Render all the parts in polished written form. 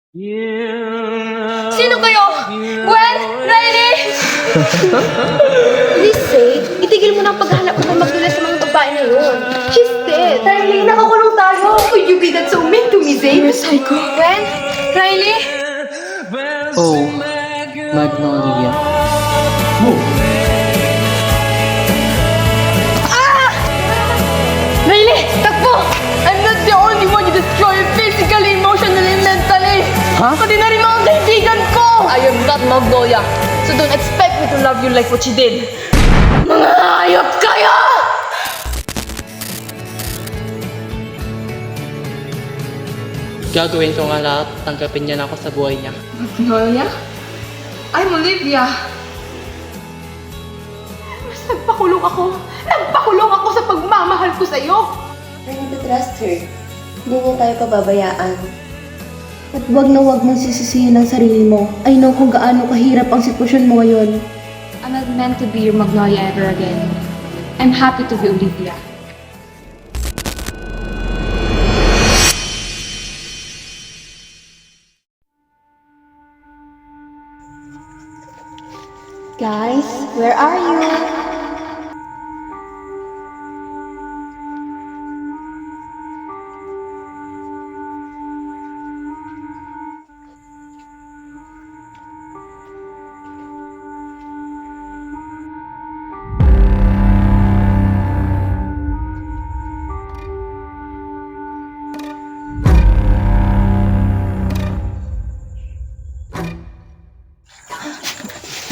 Sino kayo? Gwen? Riley? Please, Say, itigil mo na ang paghahanap ng magdulas sa mga babae na yun. She's dead. Riley, nakakulong tayo. Would you be that so mean to me, Zay? You're psycho. Gwen? Riley? Oh, Magnolia. Riley, takbo! I'm not the only one you destroy physically, emotionally, mentally. Huh? Pati na rin mga kaibigan ko. I am not Magnolia, so don't expect me to love you like what you did. Mga hayop kayo! Gagawin ko nga lahat, tanggapin niya na ako sa buhay niya. Magnolia? I'm Olivia. Mas nagpakulong ako. Nagpakulong ako sa pagmamahal ko sa'yo. I need to trust her. Hindi niya tayo pababayaan. At wag na wag mong sisisihin ang sarili mo. I know kung gaano kahirap ang sitwasyon mo ngayon. I'm not meant to be your Magnolia ever again. I'm happy to be Olivia. Guys, where are you?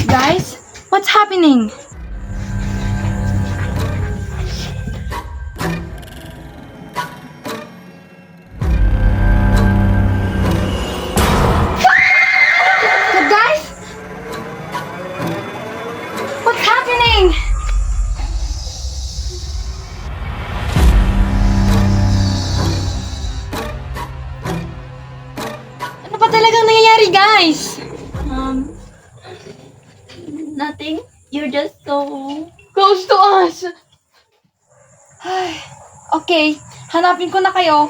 Guys, what's happening? Guys? What's happening? Ano ba talagang nangyayari, guys? Nothing. You're just so... Close to us! Ay, okay, hanapin ko na kayo.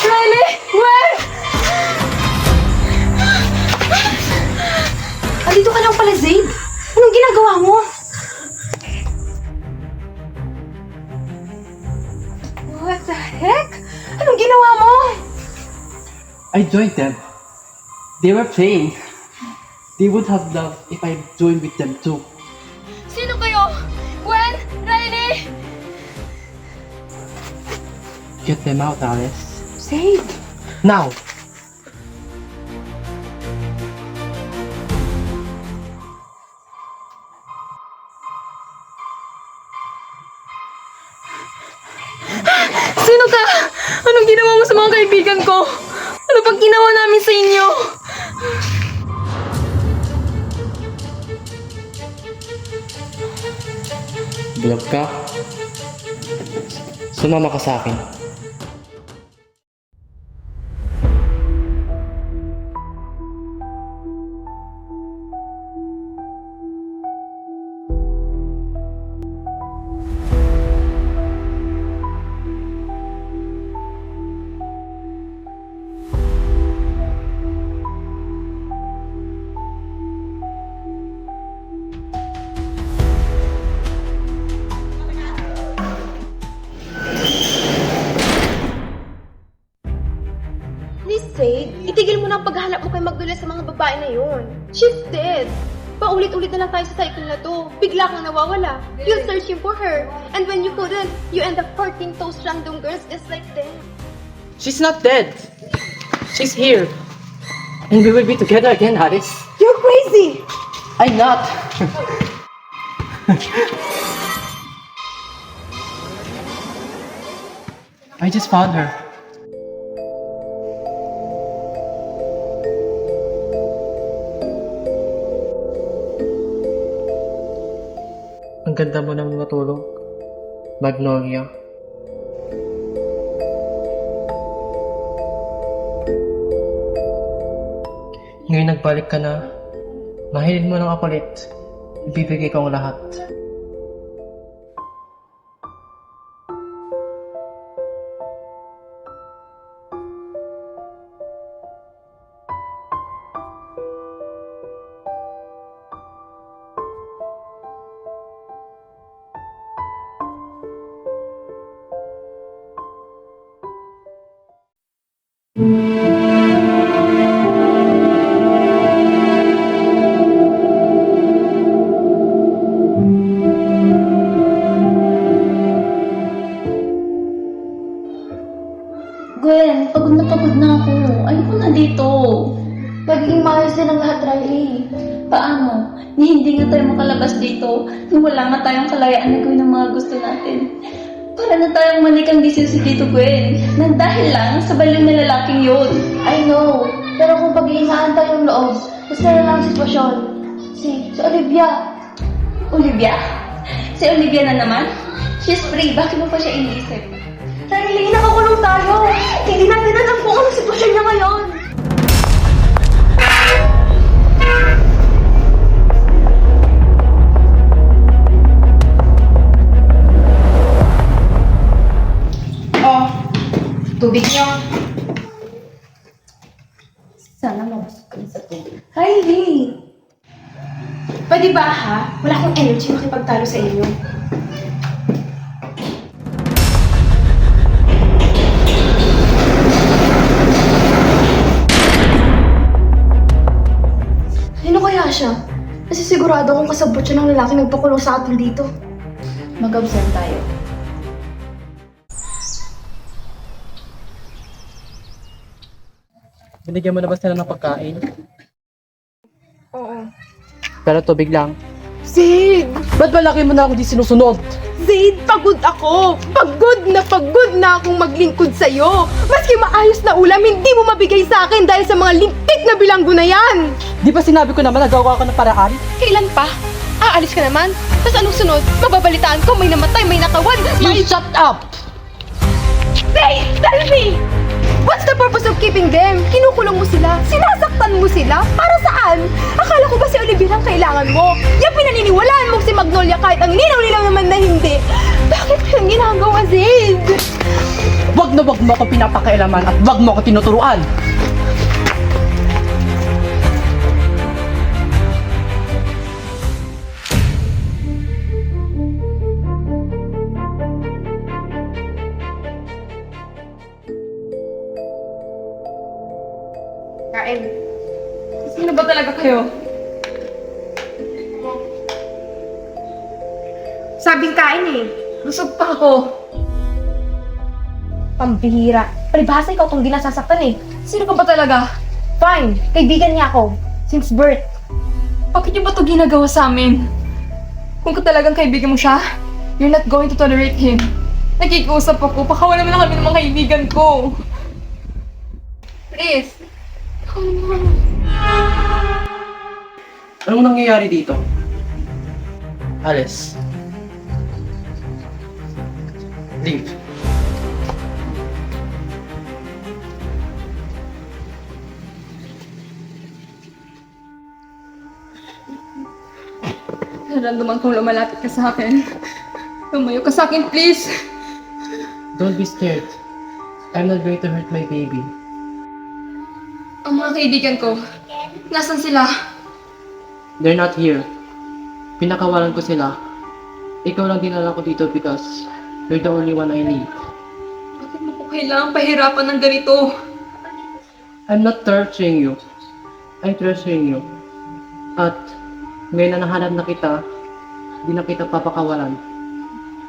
Riley! Where? Andito ka lang pala, Zayd. Anong ginagawa mo? What the heck? Anong ginawa mo? I joined them. They were playing. They would have loved if I joined with them too. Sino kayo? Gwen? Riley? Get them out, Alice. Zayd! Now! Sino ka? Anong ginawa mo sa mga kaibigan ko? Ano bang ginawa namin sa inyo? Vlog ka? Sumama ka sa akin. magdulas sa mga babae na yun. She's dead. Paulit-ulit na lang tayo sa cycle na to. Bigla kang nawawala. You're searching for her. And when you couldn't, you end up courting those random girls just like them. She's not dead. She's here. And we will be together again, Alice. You're crazy! I'm not. I just found her. Ang ganda mo naman matulog, Magnolia. Ngayon nagbalik ka na, mahilig mo ng kapalit. Ibibigay ko ang lahat. Gwen, pagod na ako. Ayoko na dito. Magiging maayos din ang lahat, Riley. Paano? Ni hindi nga tayo makalabas dito. Nung wala nga tayong kalayaan na gawin ang mga gusto natin. Para na tayong manikang disisi dito, Gwen. Nang dahil lang sa baliw na lalaking yun. I know. Pero kung pag-iingaan tayo ng loob, mas na ang sitwasyon. Si Olivia. Olivia? Si Olivia na naman? She's free. Bakit mo pa siya iniisip? Riley, nakakulong tayo. Hindi natin alam kung anong sitwasyon niya ngayon. Oh, tubig niyo. Sana mabusog ka sa tubig. Riley! Pwede ba ha? Wala akong energy makipagtalo sa inyo. Sino kaya siya? Kasi sigurado akong kasabot siya ng lalaki nagpakulong sa atin dito. Mag-observe tayo. Binigyan mo na ba sila ng pagkain? Oo. Pero tubig lang. Zaid! Ba't ba laki mo na ako di sinusunod? Zaid, pagod ako! Pagod na akong maglingkod sa'yo! Maski maayos na ulam, hindi mo mabigay sa akin dahil sa mga limpik na bilanggo na yan! Di ba sinabi ko naman nagawa ko ng paraan? Kailan pa? Aalis ka naman? Tapos anong sunod? Mababalitaan ko, may namatay, may nakawan, You shut up! Zaid, tell me! What's the purpose of keeping them? Kinukulong mo sila? Sinasaktan mo sila? Para saan? Akala ko ba si Olivia ang kailangan mo? Yung pinaniniwalaan mo si Magnolia kahit ang ninaw naman na hindi. Bakit mo yung ginagawa, Zaid? Wag na wag mo ako pinapakailaman at wag mo ako tinuturuan! Kain. Sino ba talaga kayo? Sabing kain eh. Busog pa ako. Pambihira. Palibhasa ikaw kung di nasasaktan eh. Sino ka ba talaga? Fine, kaibigan niya ako. Since birth. Bakit niyo ba ito ginagawa sa amin? Kung ka talagang kaibigan mo siya, you're not going to tolerate him. Nakikiusap ako, pakawalan mo na kami ng mga kaibigan ko. Please. Anong nangyayari dito? Alice. Leave. Naramdaman kong lumalapit ka sa akin. Lumayo ka sa akin, please. Don't be scared. I'm not going to hurt my baby. Ang mga kaibigan ko, nasan sila? They're not here. Pinakawalan ko sila. Ikaw lang dinala ko dito because you're the only one I need. Bakit mo ko kailangang pahirapan ng ganito? I'm not torturing you. I treasure you. At ngayon na nahanap na kita, di na kita papakawalan.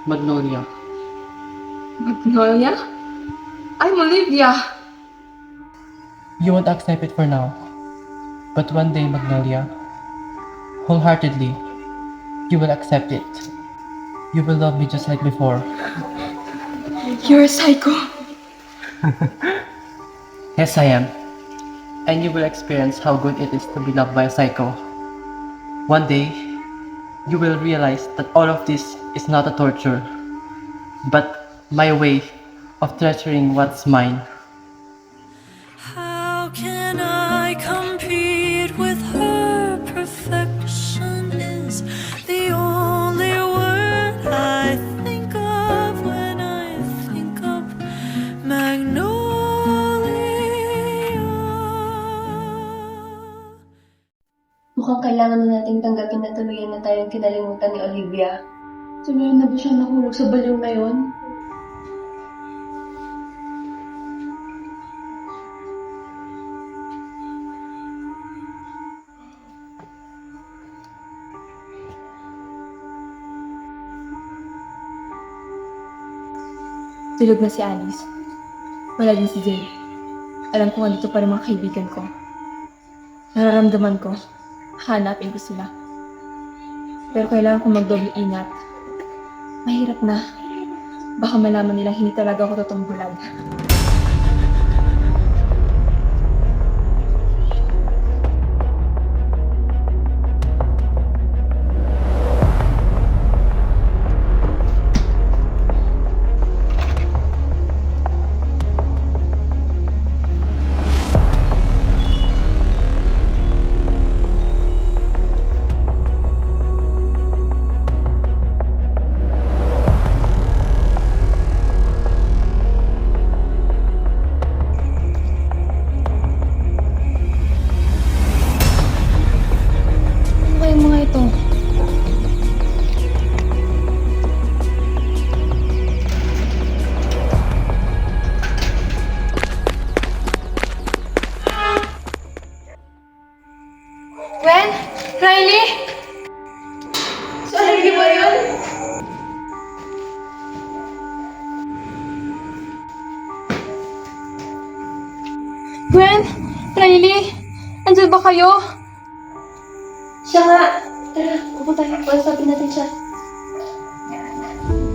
Magnolia. Magnolia? I'm Olivia. You won't accept it for now. But one day, Magnolia, wholeheartedly, you will accept it. You will love me just like before. You're a psycho. Yes, I am. And you will experience how good it is to be loved by a psycho. One day, you will realize that all of this is not a torture, but my way of treasuring what's mine. How can I compete with her? Perfection is the only word I think of when I think of Magnolia. Mukhang kailangan na nating tanggapin na tuluyan na tayong kinalimutan ni Olivia. Tuluyan na ba siya nahulog sa baliw na yon? Tulog na si Alice. Wala din si Jade. Alam ko andito pa rin mga kaibigan ko. Nararamdaman ko, hanapin ko sila. Pero kailangan kong magdoble ingat. Mahirap na. Baka malaman nilang hindi talaga ako totoong bulag. Ano kayong mga ito? Gwen? Riley? Sorry, di ba yun? Gwen? Riley? Andiyan ba kayo? Siya nga! Tara, pupunta tayo. Kausapin natin siya.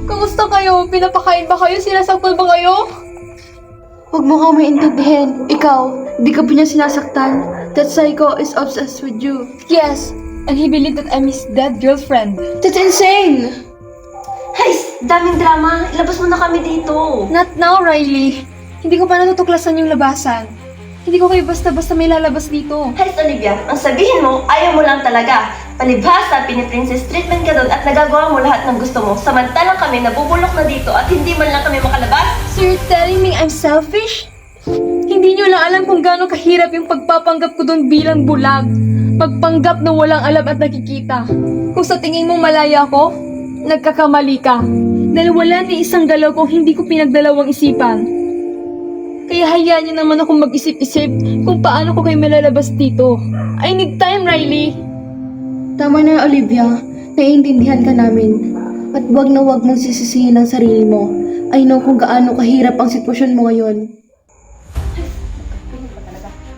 Kamusta kayo? Pinapakain ba kayo? Sinasaktan ba kayo? Huwag mo kang maintindihin. Ikaw, di ka pa niya sinasaktan. That psycho is obsessed with you. Yes, and he believed that I'm his dead girlfriend. That's insane! Hay! Daming drama! Ilabas mo na kami dito! Not now, Riley. Hindi ko pa natutuklasan yung labasan. Hindi ko kayo basta-basta may lalabas dito. Hay, Olivia, ang sabihin mo, ayaw mo lang talaga. Palibhasa, piniprincess treatment ka doon at nagagawa mo lahat ng gusto mo. Samantalang kami nabubulok na dito at hindi man lang kami makalabas. So you're telling me I'm selfish? Hindi nyo lang alam kung gaano kahirap yung pagpapanggap ko doon bilang bulag. Pagpanggap na walang alam at nakikita. Kung sa tingin mong malaya ko, nagkakamali ka. Dahil wala ni isang galaw kung hindi ko pinagdalawang isipan. Kaya hayaan niyo naman akong mag-isip-isip kung paano ko kayo malalabas dito. I need time, Riley. Tama na, Olivia. Naiintindihan ka namin. At wag na wag mong sisisihin ang sarili mo. I know kung gaano kahirap ang sitwasyon mo ngayon.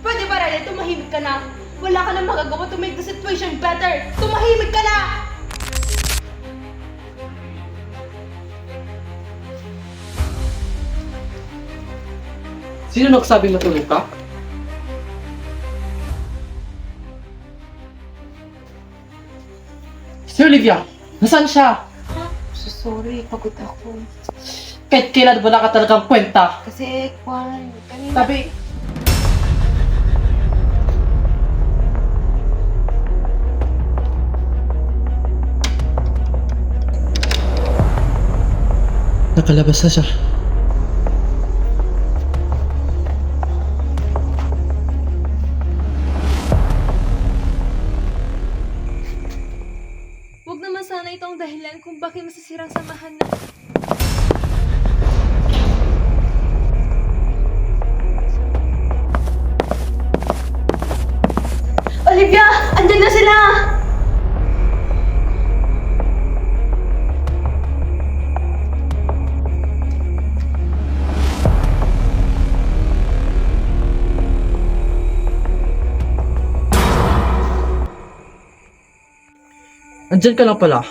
Pwede ba, Riley? Tumahimik ka na. Wala ka na magagawa to make the situation better. Tumahimik ka na! Sino nagsabing matulog ka? Si Olivia! Nasaan siya? So sorry, pagod ako. Kahit kailan wala ka talagang kwenta. Kasi, Juan, kanina... Sabi, nakalabas na siya. Huwag naman sana itong dahilan kung bakit masisirang samahan na... Olivia! Andyan na sila! Andyan ka lang pala.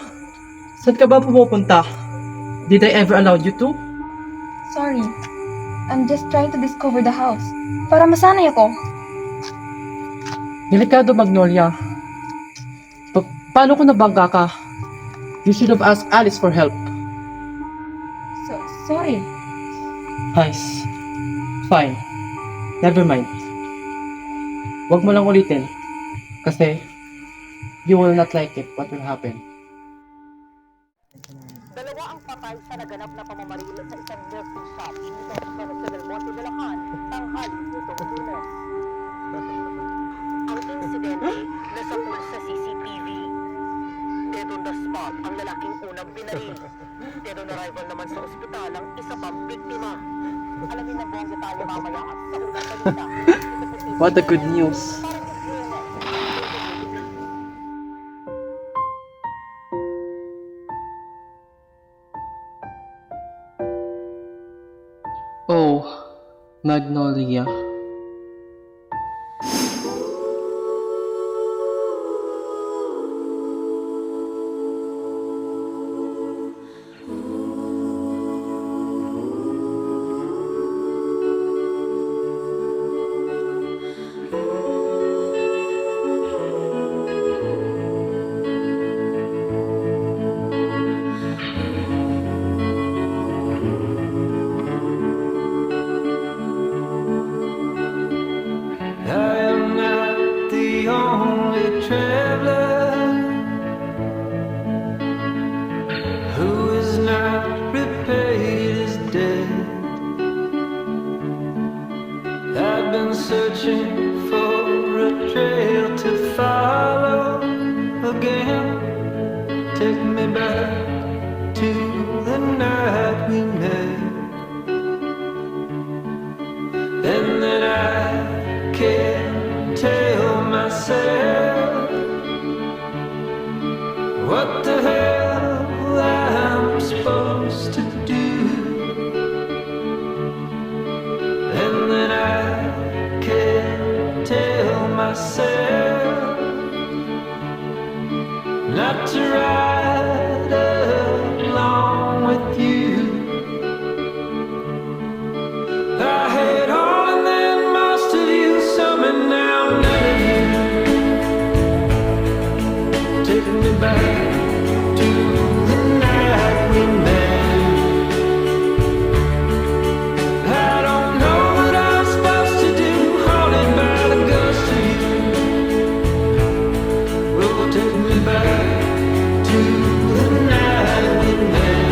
Saan ka ba pumupunta? Did I ever allow you to? Sorry. I'm just trying to discover the house. Para masanay ako. Delikado, Magnolia. Paano kung nabangga ka? You should have asked Alice for help. Sorry. Nice. Fine. Never mind. Huwag mo lang ulitin. Kasi, you will not like it what will happen. Dalawa ang patay sa naganap na pamamaril sa isang nursing shop dito sa San Belmonte, Bulacan, tanghali nitong Lunes. Ang insidente nasapul sa CCTV. Dead on the spot ang lalaking unang binaril. Dead on arrival naman sa ospital ang isa pang biktima. Alamin na buong detalye mamaya at sa unang balita. What a good news. Oh, Magnolia. I am not the only traveler who is not repaid his debt. I've been searching for a trail to follow again. Take me back to the night we met, and then I can't tell myself what the hell I'm supposed to do. And then I can't tell myself not to ride along with you. I had all and then most of you, some and now none of you. Take me back to the night we met. I don't know what I'm supposed to do, haunted by the ghost of you. Oh, take me back to the night we met.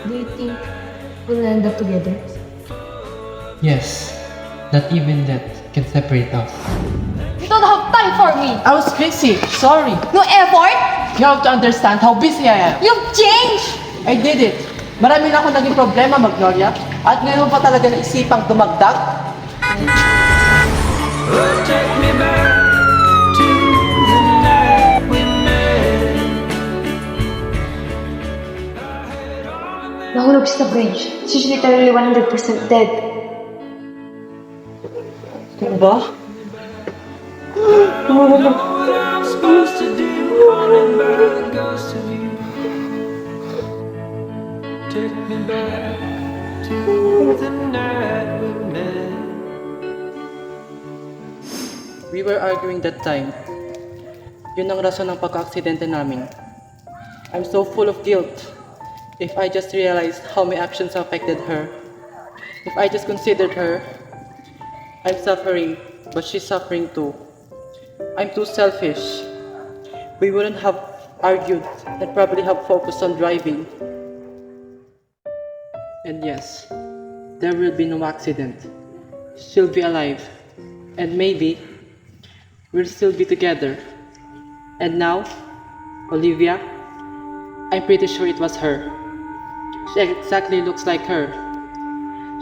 Do you think we'll end up together? Yes, not even that can separate us. You don't have time for me! I was busy. Sorry. No effort? You have to understand how busy I am. You've changed! I did it. Marami na akong naging problema, Magnolia. At ngayon pa talaga naisipang dumagdag? Oh, take me back to the night we met. Nahulog sa bridge. She's literally 100% dead. Ano ba? I don't know what I'm supposed to do, haunted by the ghost of you. Take me back to the night we met. We were arguing that time. Yun ang rason ng pagka-aksidente namin. I'm so full of guilt. If I just realized how my actions affected her. If I just considered her. I'm suffering, but she's suffering too. I'm too selfish. We wouldn't have argued and probably have focused on driving. And yes, there will be no accident. She'll be alive. And maybe we'll still be together. And now, Olivia, I'm pretty sure it was her. She exactly looks like her.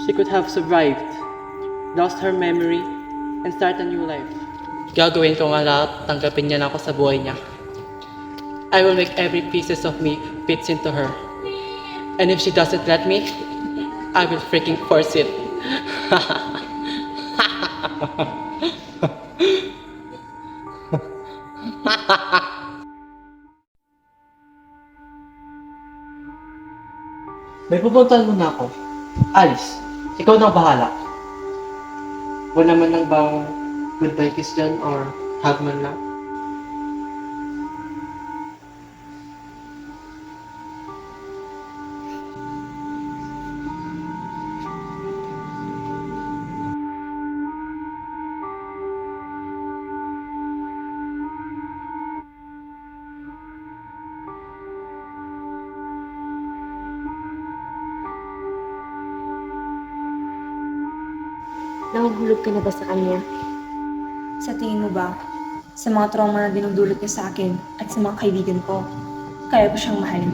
She could have survived, lost her memory, and start a new life. Gagawin ko nga lahat, tanggapin niya na ako sa buhay niya. I will make every pieces of me fits into her. And if she doesn't let me, I will freaking force it. May pupuntahan muna ako. Alice, ikaw na ang bahala. Wala naman lang bang goodbye kiss dyan or hug man lang? Nahuhulog ka na ba sa kanya? Sa tingin mo ba, sa mga trauma na dinudulot niya sa akin at sa mga kaibigan ko, kaya ko siyang mahalin?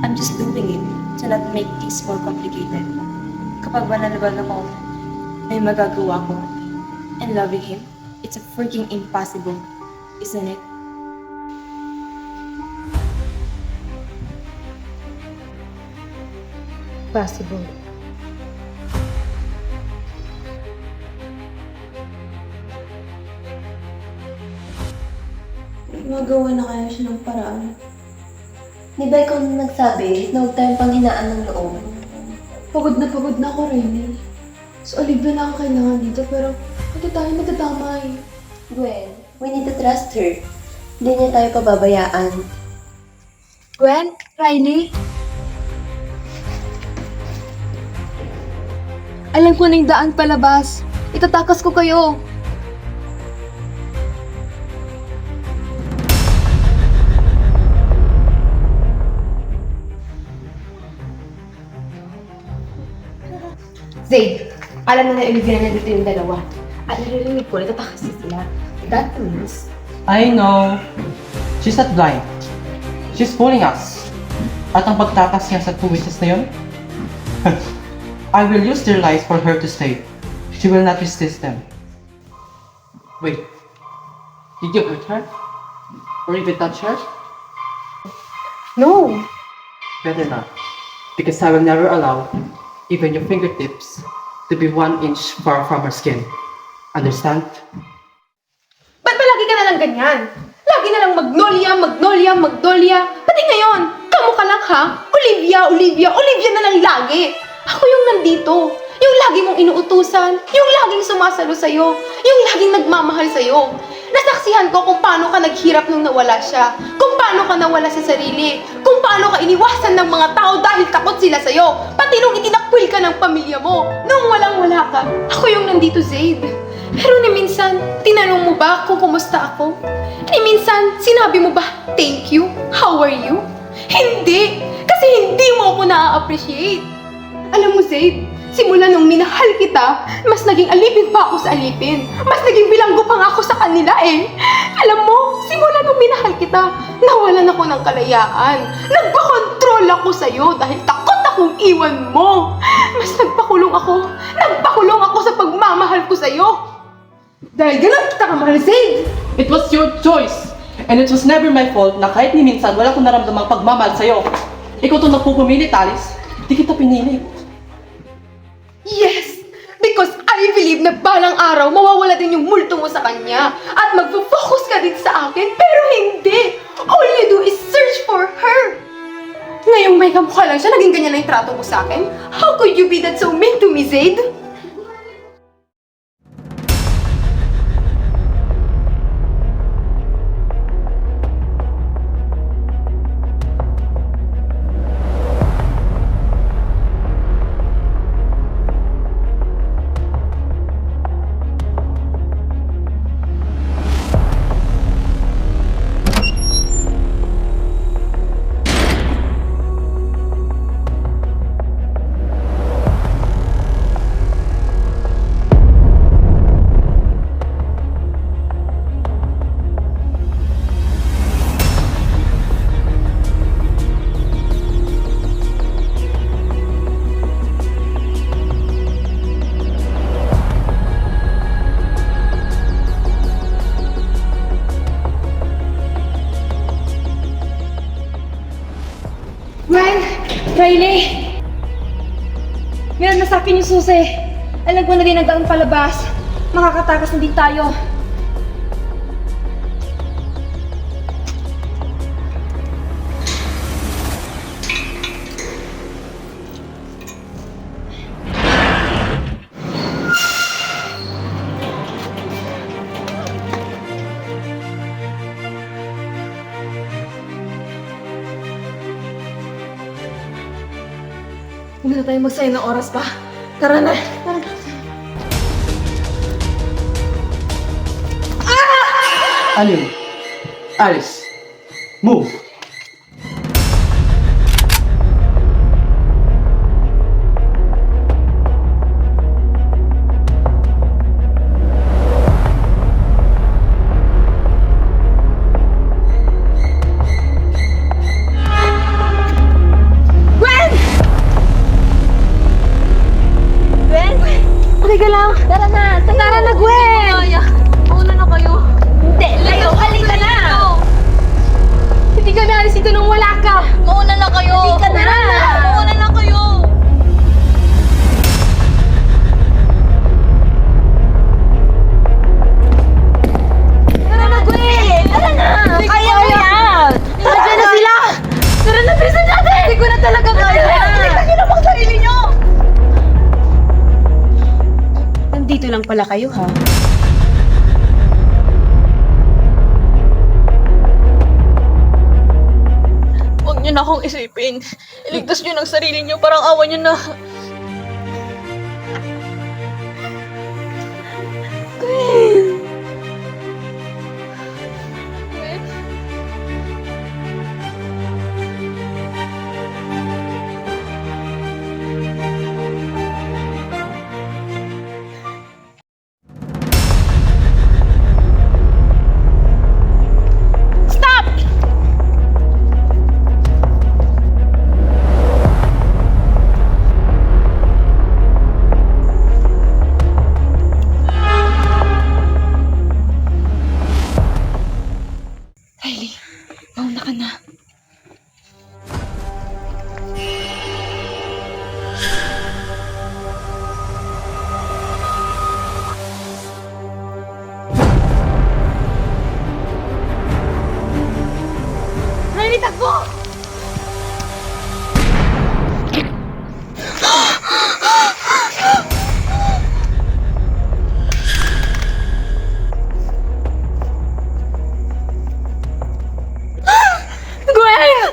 I'm just doing it to not make things more complicated. Kapag ba nalabag ako, may magagawa ko. And loving him, it's a freaking impossible, isn't it? Possible. Magawa na kaya siya ng paraan. Di ba ikaw nagsabi na huwag tayong panghinaan ng loob? Pagod na ako, Rainy. So, Olivia na ang kailangan dito, pero hindi tayo nagdadamay. Gwen, we need to trust her. Hindi niya tayo pababayaan. Gwen? Riley? Alam ko na yung daan palabas. Itatakas ko kayo. Zayd, alam na Olivia na dito yung dalawa. At narinig ko, natatakas na sila. That means, I know. She's not blind. She's fooling us. At ang pagtakas niya sa 2 wishes na yun, I will use their lies for her to stay. She will not resist them. Wait. Did you hurt her? Or even touch her? no. Better not. Because I will never allow even your fingertips to be 1 inch far from her skin. Understand? Ba't ba lagi ka na lang ganyan? Lagi na lang Magnolia. Pati ngayon, kamo ka lang ha? Olivia na lang lagi. Ako yung nandito. Yung lagi mong inuutusan. Yung laging sumasalo sa'yo. Yung laging nagmamahal sa'yo. Nasaksihan ko kung paano ka naghirap nung nawala siya. Kung paano ka nawala sa sarili. Kung paano ka iniwasan ng mga tao dahil takot sila sa'yo. Pati nung itinakwil ka ng pamilya mo. Nung walang-wala ka. Ako yung nandito, Zayd. Pero ni minsan, tinanong mo ba kung kumusta ako? Ni minsan, sinabi mo ba, thank you? How are you? Hindi! Kasi hindi mo ako na-appreciate. Alam mo, Zayd, simula nung minahal kita, mas naging alipin pa ako sa alipin. Mas naging bilanggo pa nga ako sa kanila eh. Alam mo, simula nung minahal kita, nawalan ako ng kalayaan. Nagpakontrol ako sa'yo dahil takot akong iwan mo. Mas nagpakulong ako sa pagmamahal ko sa'yo. Dahil ganun kita kamahal, Zayd. It was your choice! And it was never my fault na kahit ni minsan wala akong naramdamang pagmamahal sa'yo. Ikaw itong nagpupumilit, Alice. Di kita pinili. Yes! Because I believe na balang araw mawawala din yung multo mo sa kanya at magpo-focus ka din sa akin, pero hindi! All you do is search for her! Ngayong may kamukha lang siya, naging ganyan na yung trato mo sa akin? How could you be that so mean to me, Zayd? Riley! Meron na sa akin yung susi. Alam ko na din ang palabas. Makakatakas na din tayo. Huwag na tayo magsayang ng oras pa. Tara na. Tara na. Alin? Alice, move! Teka lang. Tara na. Tara na, Gwen. Mauna na kayo. Hindi. Layo. Halika na. Hindi kami alis dito nung wala ka. Mauna na kayo. Halika na. Mauna na kayo. Tara na, Gwen. Tara na. Kaya mo yan. Tara na sila. Tara na, bilisan natin. Hindi ko na talaga kaya. Tignan niyo lang ang sarili niyo. Nandito lang pala kayo, ha? Huwag niyo na akong isipin. Iligtas niyo ng sarili niyo. Parang awa niyo na. Riley, mauna ka na. Riley, takbo! Gwen!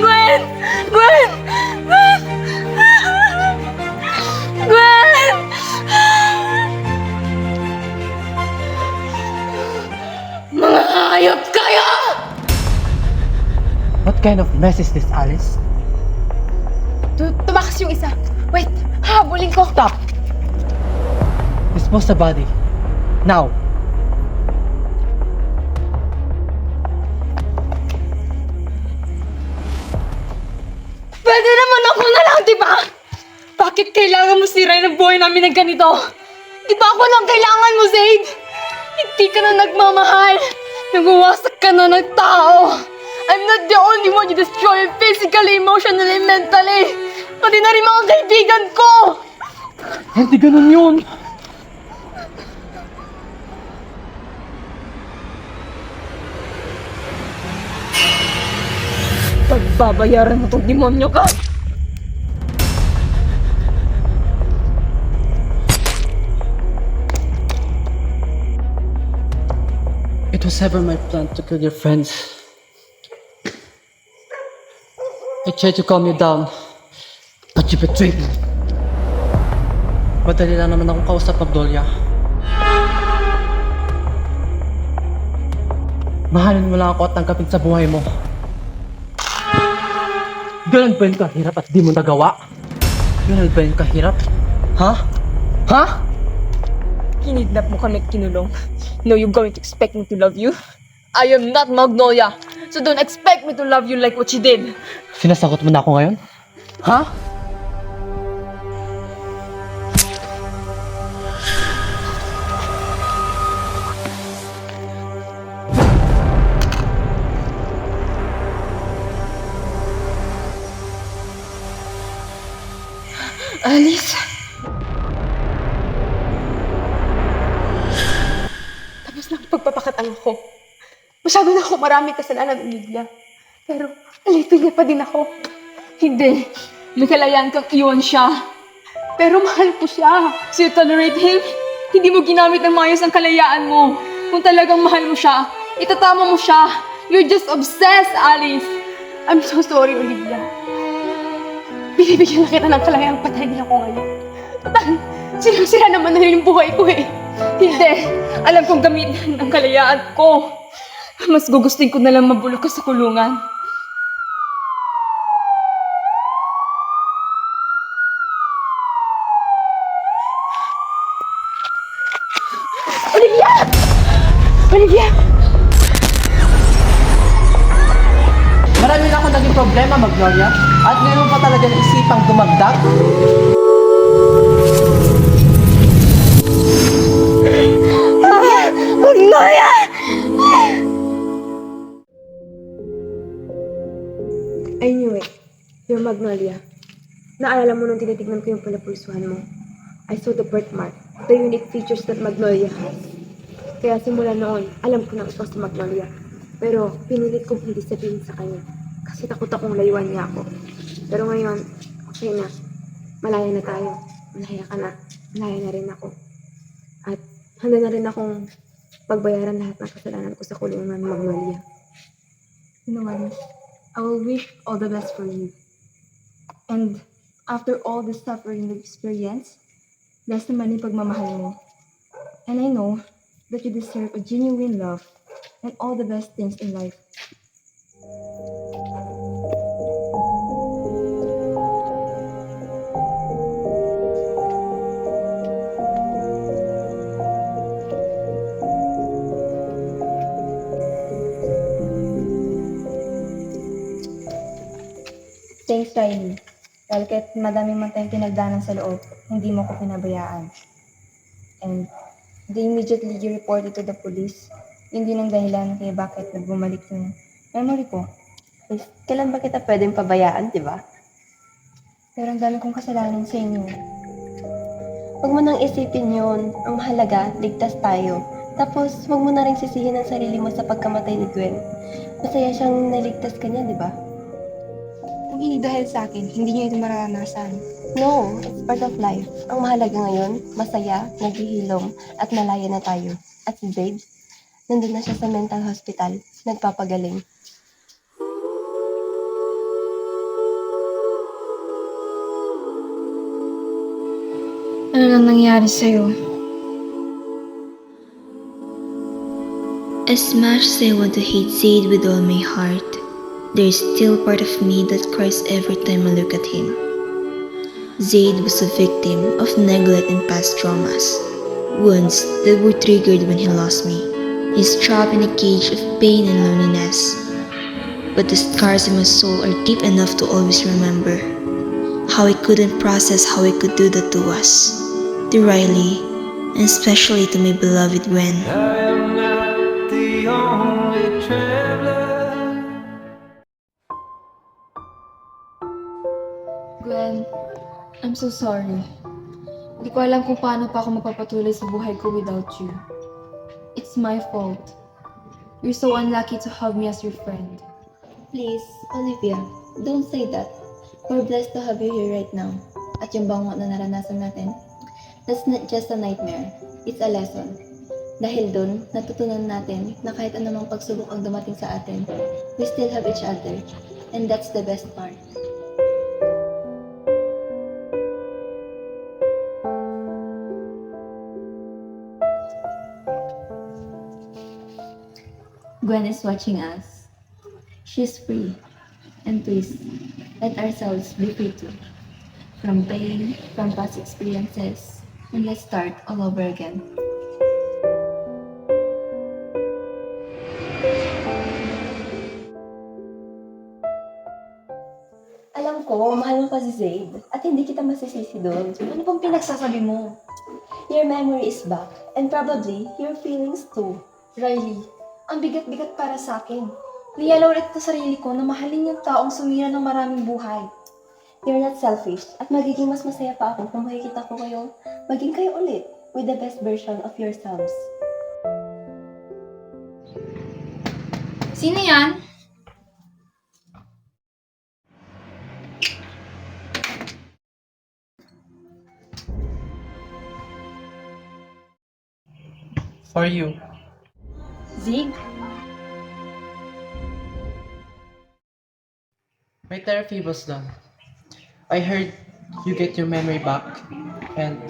Gwen! Gwen! Gwen! Gwen! Gwen! Mga hayop kayo! What kind of mess is this, Alice? Tumakas yung isa. Wait, habulin ko. Stop! Dispose the body. Now! Pwede naman ako na lang, di ba? Bakit kailangan mo sirain ang buhay namin ng ganito? Di ba ako lang kailangan mo, Zaid? Hindi ka na nagmamahal. Nagwawasak ka na ng tao. I'm not the only one you destroy physically, emotionally, mentally. Pati na rin mga kaibigan ko. Hindi ganun yun! Pagbabayaran mo tong demonyo ka. It was never my plan to kill your friends. I tried to calm you down, but you betrayed me. Madali lang naman akong kausap, Magnolia. Mahalin mo lang ako at tanggapin sa buhay mo. Ganun ba yung kahirap at di mo nagawa? Ganun ba yung kahirap? Ha? Ha? Kinidnap mo kami at kinulong. No, you're going to expect me to love you? I am not Magnolia. So don't expect me to love you like what she did. Sinasagot mo na ako ngayon? Ha? Alice? Tapos na ang pagpapakatanga ko. Masyado na ako maraming kasalanan, Olivia. Pero, alipin niya pa din ako. Hindi. May kalayaan kang iwan siya. Pero mahal ko siya. So you tolerate him? Hindi mo ginamit ng maayos ang kalayaan mo. Kung talagang mahal mo siya, itatama mo siya. You're just obsessed, Alice. I'm so sorry, Olivia. Binibigyan na kita ng kalayaang patayin ako ngayon. Total, sira naman na rin yung buhay ko eh. Hindi. Alam kong gamitin ang kalayaan ko. Mas gugustuhin ko na lang mabulok ka sa kulungan. Olivia! Marami na akong naging problema, Magnolia. At meron pa talaga ng isipang dumagdag. Magnolia! I knew it. You're Magnolia. Naalala mo nung tinitignan ko yung palapulsuhan mo. I saw the birthmark, the unique features that Magnolia has. Kaya simula noon, alam ko na ikaw si Magnolia. Pero pinilit kong hindi sabihin sa kanya. Kasi takot akong layuan niya ako. Pero ngayon, okay na. Malaya na tayo. Malaya ka na. Malaya na rin ako. At handa na rin akong pagbayaran lahat ng kasalanan ko sa kulungan, Magnolia. You know, Alice, I will wish all the best for you. And after all the suffering you've experienced, less naman yung pagmamahal mo. And I know that you deserve a genuine love and all the best things in life. Thanks, Riley. Dahil kahit madami man tayong pinagdanan sa loob, hindi mo ko pinabayaan. And they immediately you reported to the police. Hindi nang dahilan kaya bakit nagbumalik yung memory ko. Kailan ba kita pwedeng pabayaan, di ba? Pero ang dami kong kasalanan sa inyo. Huwag mo nang isipin yun. Ang mahalaga, ligtas tayo. Tapos, huwag mo na rin sisihin ang sarili mo sa pagkamatay ni Gwen. Masaya siyang naligtas ka niya, di ba? Kung hindi dahil sa akin, hindi niyo ito mararanasan. No, it's part of life. Ang mahalaga ngayon, masaya, naghihilom, at malaya na tayo. At si Zaid, nandun na siya sa mental hospital, nagpapagaling. Ano nang nangyari sa'yo? As much as I want to hate Zaid with all my heart, there is still part of me that cries every time I look at him. Zaid was a victim of neglect and past traumas, wounds that were triggered when he lost me. He's trapped in a cage of pain and loneliness, but the scars in my soul are deep enough to always remember how I couldn't process how he could do that to us, to Riley, and especially to my beloved Gwen. I am not the only traveler. Gwen, I'm so sorry. Hindi ko alam kung paano pa ako magpapatuloy sa buhay ko without you. It's my fault. You're so unlucky to have me as your friend. Please, Olivia, don't say that. We're blessed to have you here right now. At yung bango na naranasan natin, that's not just a nightmare. It's a lesson. Dahil dun, natutunan natin na kahit anumang pagsubok ang dumating sa atin, we still have each other. And that's the best part. Gwen is watching us. She's free. And please, let ourselves be free too. From pain, from past experiences, and let's start all over again. ko, mahal mo pa si Zaid. At hindi kita masisisi doon. Ano bang pinagsasabi mo? Your memory is back. And probably, your feelings too. Riley, ang bigat-bigat para sa akin. Niyalaw ulit sa sarili ko na mahalin yung taong sumira ng maraming buhay. You're not selfish. At magiging mas masaya pa ako kung makikita ko kayo. Maging kayo ulit with the best version of yourselves. Sino yan? For you. Zig? My therapy was done. I heard you get your memory back, and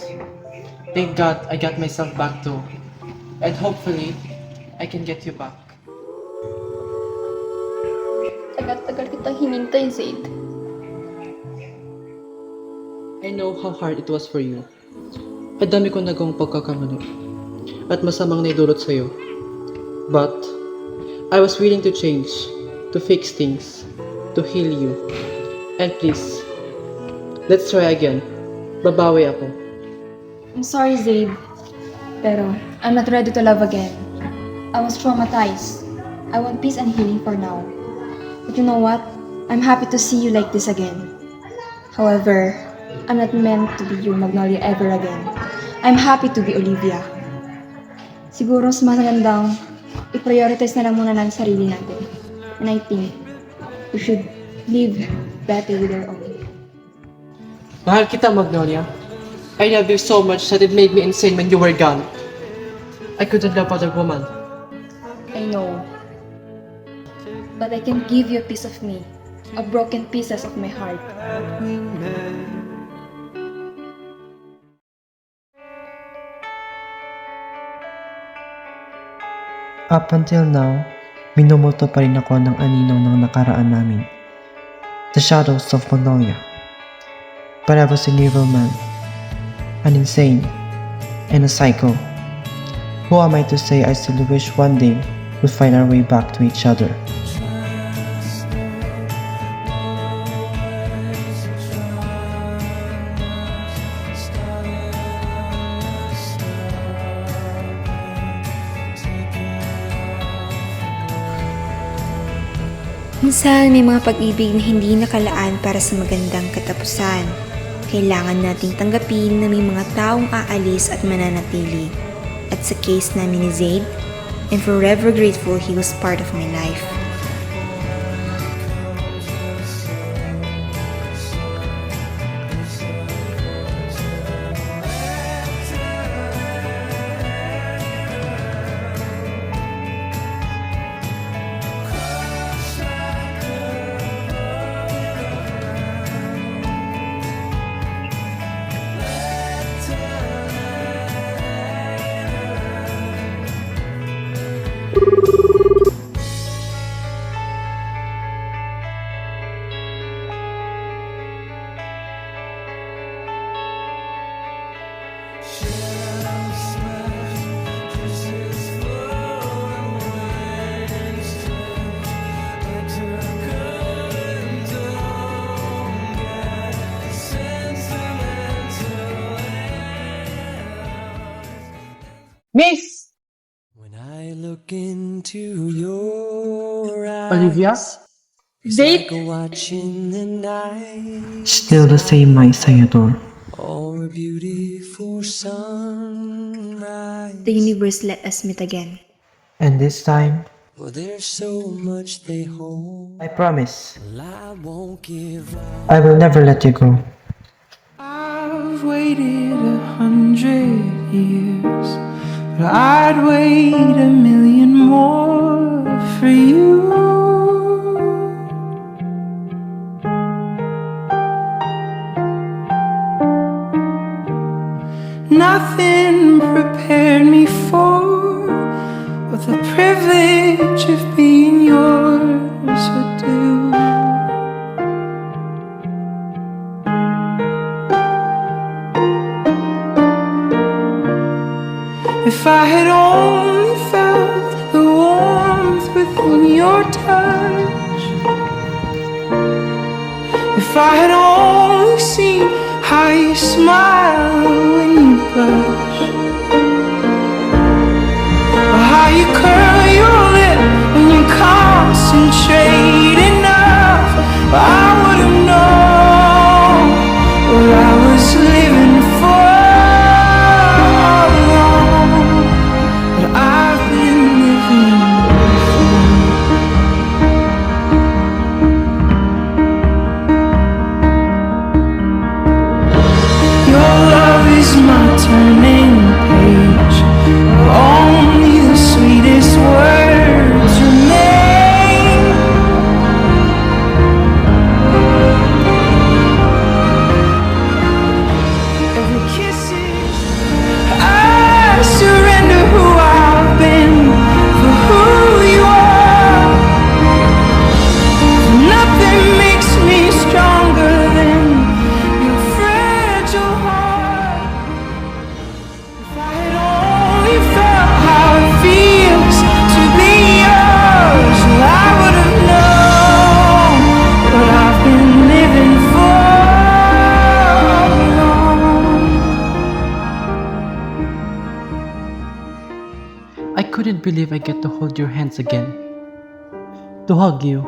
thank God I got myself back too. And hopefully, I can get you back. Tagal-tagal kitang hinintay, Zaid. I know how hard it was for you. Ang dami ko nagawang pagkakamali at masamang naidulot sa'yo. But, I was willing to change, to fix things, to heal you. And please, let's try again. Babawi ako. I'm sorry, Zaid. Pero, I'm not ready to love again. I was traumatized. I want peace and healing for now. But you know what? I'm happy to see you like this again. However, I'm not meant to be your Magnolia ever again. I'm happy to be Olivia. Siguro mas magandang i-prioritize na lang muna ng sarili natin. And I think we should live better with our own. Mahal kita, Magnolia. I love you so much that it made me insane when you were gone. I couldn't love other woman. I know. But I can give you a piece of me. A broken pieces of my heart. Up until now, minumulto pa rin ako ng anino ng nakaraan namin. The shadows of Magnolia. But I was an evil man, an insane, and a psycho. Who am I to say I still wish one day we'll find our way back to each other? Minsan may mga pag-ibig na hindi nakalaan para sa magandang katapusan. Kailangan nating tanggapin na may mga taong aalis at mananatili. At sa case namin ni Zaid, I'm forever grateful he was part of my life. Miss! When I look into your eyes, Olivia? it's Zaid? like watching the night Still the same my Sayador. or a beautiful sunrise. The universe let us meet again. And this time, Well, there's so much they hold. I promise, Well, I won't give up. I will never let you go. I've waited 100 years, but I'd wait 1,000,000 more for you. Nothing prepared me for what the privilege of being yours would do. If I had only felt the warmth within your touch, if If I had only seen how you smile when you blush, or how you curl your lip when you concentrate enough, I would have known what I was living for all along, what I've been living for. Your love is my turning page. Only the sweetest words remain. Every kiss is I surrender who I've been for who you are. Nothing makes me stronger than your fragile heart. If I had only felt how it feels to be yours, well, I would have known what I've been living for all along. I couldn't believe I get to hold your hands again, to hug you,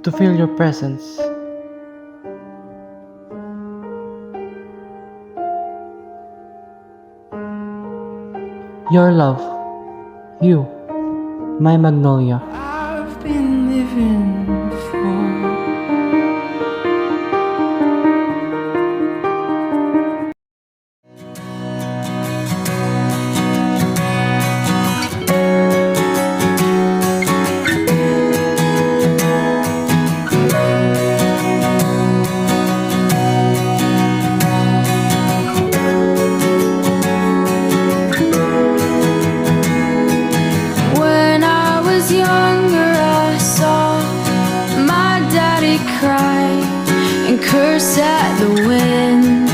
to feel your presence. Your love, you, my magnolia. I've been living for. When I was younger, I saw my daddy cry and curse at the wind.